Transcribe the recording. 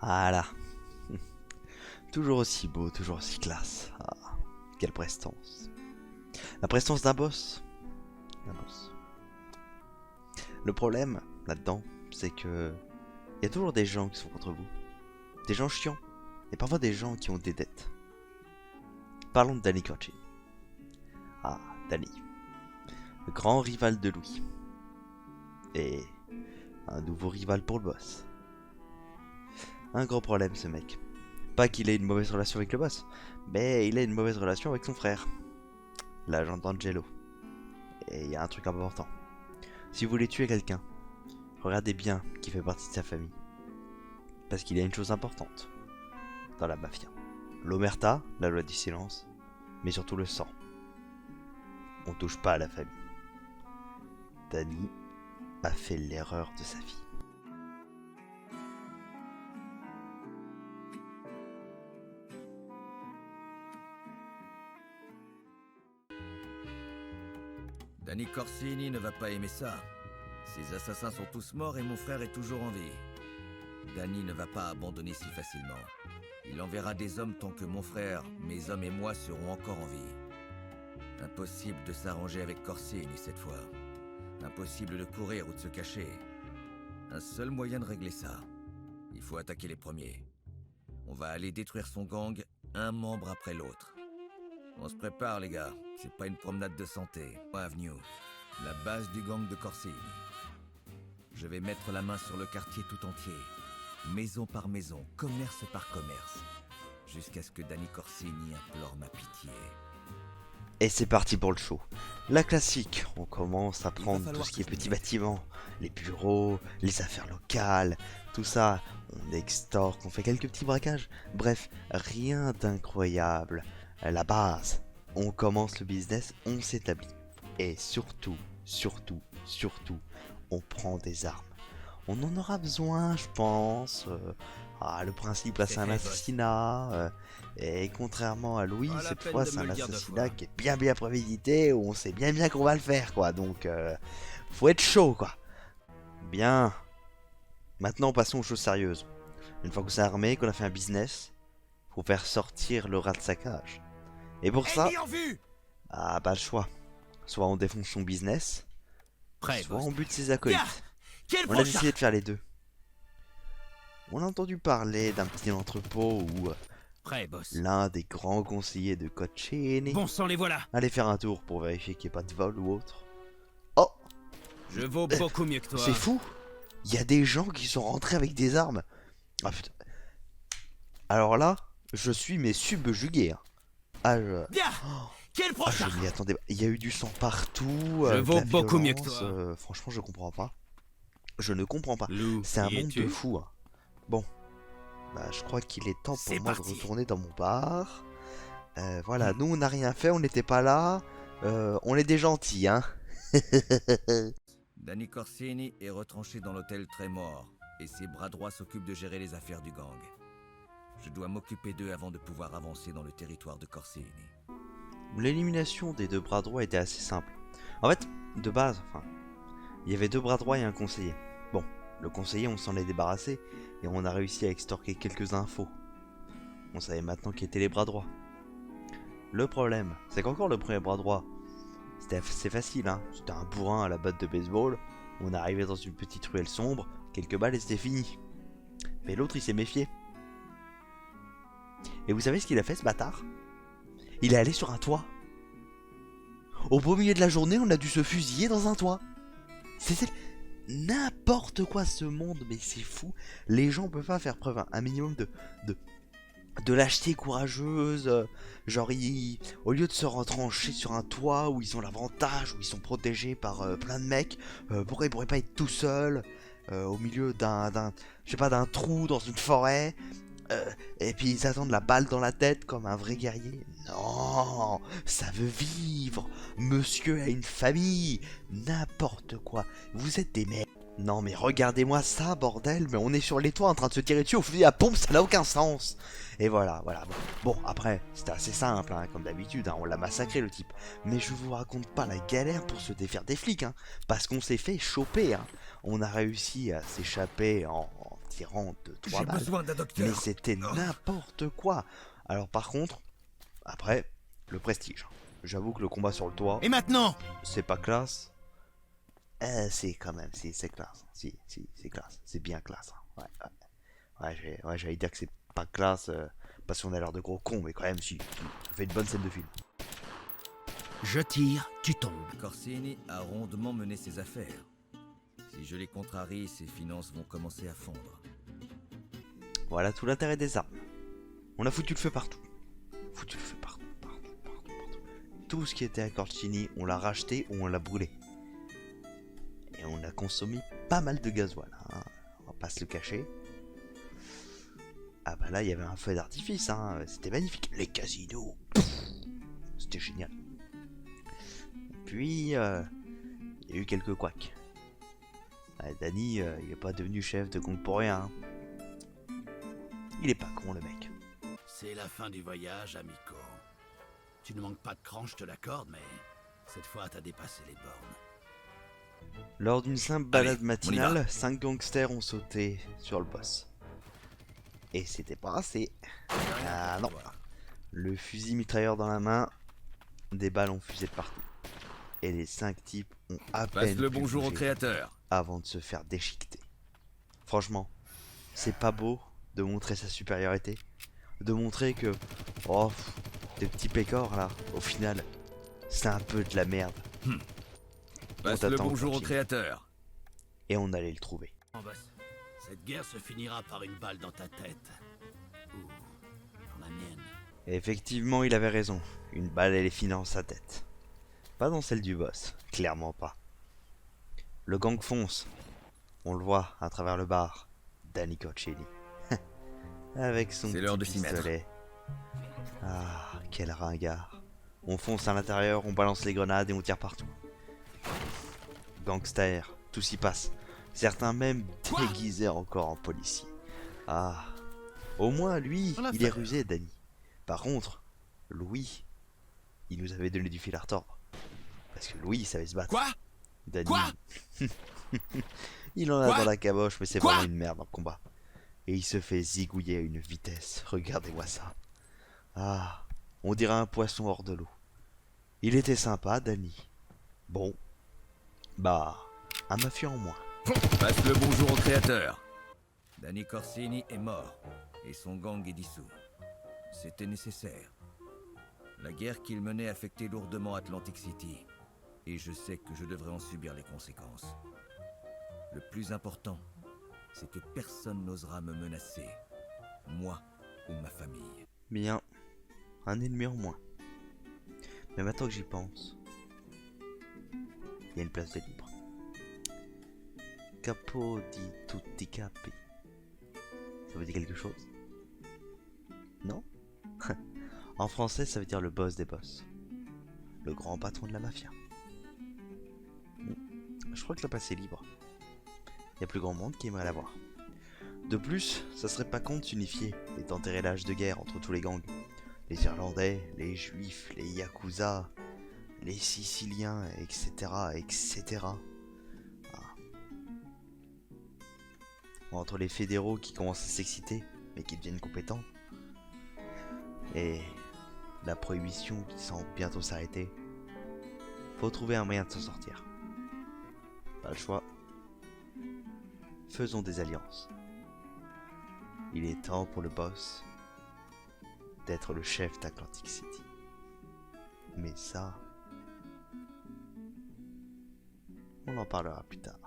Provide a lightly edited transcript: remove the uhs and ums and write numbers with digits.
Voilà. Toujours aussi beau, toujours aussi classe. Ah, quelle prestance. La prestance d'un boss. D'un boss. Le problème, là-dedans, c'est que... il y a toujours des gens qui sont contre vous. Des gens chiants. Et parfois des gens qui ont des dettes. Parlons de Danny Corci. Ah, Danny. Le grand rival de Louis. Et un nouveau rival pour le boss. Un gros problème ce mec. Pas qu'il ait une mauvaise relation avec le boss, mais il a une mauvaise relation avec son frère, l'agent d'Angelo. Et il y a un truc important. Si vous voulez tuer quelqu'un, regardez bien qui fait partie de sa famille. Parce qu'il y a une chose importante dans la mafia. L'omerta, la loi du silence, mais surtout le sang. On touche pas à la famille. Danny a fait l'erreur de sa vie. Danny Corsini ne va pas aimer ça. Ses assassins sont tous morts et mon frère est toujours en vie. Danny ne va pas abandonner si facilement. Il enverra des hommes tant que mon frère, mes hommes et moi serons encore en vie. Impossible de s'arranger avec Corsini cette fois. Impossible de courir ou de se cacher. Un seul moyen de régler ça. Il faut attaquer les premiers. On va aller détruire son gang, un membre après l'autre. On se prépare les gars, c'est pas une promenade de santé. Avenue, la base du gang de Corsini. Je vais mettre la main sur le quartier tout entier. Maison par maison, commerce par commerce. Jusqu'à ce que Danny Corsini implore ma pitié. Et c'est parti pour le show. La classique, on commence à prendre tout ce qui est petits bâtiments, les bureaux, les affaires locales, tout ça. On extorque, on fait quelques petits braquages. Bref, rien d'incroyable. La base, on commence le business, on s'établit. Et surtout, on prend des armes. On en aura besoin, je pense. Le principe là, c'est un assassinat. Et contrairement à Louis, cette fois, c'est un assassinat qui est bien prémédité, où on sait bien qu'on va le faire, quoi. Donc, faut être chaud, quoi. Bien. Maintenant, passons aux choses sérieuses. Une fois qu'on s'est armé, qu'on a fait un business, faut faire sortir le rat de sa cage. Et pour ça, pas le choix. Soit on défonce son business, soit on bute ses acolytes. On a décidé de faire les deux. On a entendu parler d'un petit entrepôt où l'un des grands conseillers de Cochini les voilà. allait faire un tour pour vérifier qu'il n'y ait pas de vol ou autre. Oh, Je vaux beaucoup mieux que toi. c'est fou. Il y a des gens qui sont rentrés avec des armes. Ah putain. Alors là, je suis subjugué. Bien. Quel prochain? Je m'y attendais pas. Il y a eu du sang partout. Je de vaux la beaucoup mieux que violence, toi. franchement, je comprends pas. Je ne comprends pas. Lou, C'est un y monde es-tu? de fous. Bon. Je crois qu'il est temps pour C'est moi de parti. retourner dans mon bar. Voilà, nous on n'a rien fait, on n'était pas là. On est des gentils, hein. Danny Corsini est retranché dans l'hôtel Trémor et ses bras droits s'occupent de gérer les affaires du gang. Je dois m'occuper d'eux avant de pouvoir avancer dans le territoire de Corsini. L'élimination des deux bras droits était assez simple. En fait, de base, il y avait deux bras droits et un conseiller. Bon, le conseiller, on s'en est débarrassé et on a réussi à extorquer quelques infos. On savait maintenant qui étaient les bras droits. Le problème, c'est qu'encore le premier bras droit, c'est facile, hein. C'était un bourrin à la batte de baseball. On arrivait dans une petite ruelle sombre, quelques balles et c'était fini. Mais l'autre, il s'est méfié. Et vous savez ce qu'il a fait, ce bâtard? Il est allé sur un toit. Au beau milieu de la journée, on a dû se fusiller dans un toit. C'est n'importe quoi ce monde, mais c'est fou. Les gens peuvent pas faire preuve un minimum de lâcheté courageuse. Genre, au lieu de se retrancher sur un toit où ils ont l'avantage, où ils sont protégés par plein de mecs, pourquoi ils pourraient pas être tout seuls au milieu d'un trou dans une forêt? Et puis ils attendent la balle dans la tête comme un vrai guerrier. Non, ça veut vivre. Monsieur a une famille. N'importe quoi. Vous êtes des merdes. Non mais regardez-moi ça, bordel. Mais on est sur les toits en train de se tirer dessus au fusil à pompe, ça n'a aucun sens. Et voilà. Bon, après, c'était assez simple, hein, comme d'habitude. Hein, on l'a massacré le type. Mais je vous raconte pas la galère pour se défaire des flics. Hein, parce qu'on s'est fait choper. Hein. On a réussi à s'échapper en des rangs de 3 J'ai balles. besoin d'un Mais docteur. c'était n'importe quoi. Alors par contre, après, le prestige. J'avoue que le combat sur le toit, Et maintenant? c'est pas classe. C'est quand même, c'est classe. Si, c'est classe. C'est bien classe. Hein. Ouais, j'allais dire que c'est pas classe parce qu'on a l'air de gros cons, mais quand même, si. Ça fait une bonne scène de film. Je tire, tu tombes. Corsini a rondement mené ses affaires. Si je les contrarie, ses finances vont commencer à fondre. Voilà tout l'intérêt des armes. On a foutu le feu partout. Partout. Tout ce qui était à Corsini, on l'a racheté ou on l'a brûlé. Et on a consommé pas mal de gasoil. Hein. On va pas se le cacher. Ah bah là, il y avait un feu d'artifice. Hein. C'était magnifique. Les casinos. C'était génial. Puis, il y a eu quelques couacs. Danny, il est pas devenu chef de gang pour rien. Hein. Il est pas con, le mec. C'est la fin du voyage, amico. Tu ne manques pas de cran, je te l'accorde, mais cette fois, t'as dépassé les bornes. Lors d'une simple Allez, balade on y matinale, va. 5 gangsters ont sauté sur le boss. Et c'était pas assez. Ah non. Le fusil mitrailleur dans la main, des balles ont fusé de partout. Et les 5 types ont à Passe peine le pu bonjour au bouger créateur. avant de se faire déchiqueter. Franchement, c'est pas beau de montrer sa supériorité, de montrer que, oh, des petits pécores là, au final, c'est un peu de la merde. Passe le t'attend, bonjour au Corsini. créateur. Et on allait le trouver. En boss, cette guerre se finira par une balle dans ta tête. Ou dans la mienne. Et effectivement, il avait raison. Une balle, elle est filée dans sa tête. Pas dans celle du boss, clairement pas. Le gang fonce. On le voit à travers le bar. Danny Corsini. Avec son C'est l'heure petit de s'y mettre. pistolet. Ah, quel ringard. On fonce à l'intérieur, on balance les grenades et on tire partout. Gangsters, tout s'y passe. Certains même déguisés encore en policiers. Ah, au moins lui, On l'a il fait. est rusé, Danny. Par contre, Louis, il nous avait donné du fil à retordre. Parce que Louis, il savait se battre. Quoi? Danny, Quoi? il en a Quoi? dans la caboche, mais c'est Quoi? vraiment une merde en combat. Et il se fait zigouiller à une vitesse. Regardez-moi ça. Ah, on dirait un poisson hors de l'eau. Il était sympa, Danny. Bon, bah, un mafieux en moins. Passe le bonjour au créateur. Danny Corsini est mort et son gang est dissous. C'était nécessaire. La guerre qu'il menait affectait lourdement Atlantic City et je sais que je devrais en subir les conséquences. Le plus important, c'est que personne n'osera me menacer, moi ou ma famille. Bien, un ennemi en moins. Mais maintenant que j'y pense, il y a une place de libre. Capo di tutti capi. Ça vous dit quelque chose? Non? En français, ça veut dire le boss des boss. Le grand patron de la mafia. Je crois que la place est libre. Il y a plus grand monde qui aimerait la voir. De plus, ça serait pas con de s'unifier et d'enterrer l'âge de guerre entre tous les gangs. Les Irlandais, les Juifs, les Yakuza, les Siciliens, etc. etc. Ah. Entre les fédéraux qui commencent à s'exciter, mais qui deviennent compétents, et la prohibition qui semble bientôt s'arrêter, faut trouver un moyen de s'en sortir. Pas le choix. Faisons des alliances. Il est temps pour le boss d'être le chef d'Atlantic City. Mais ça, on en parlera plus tard.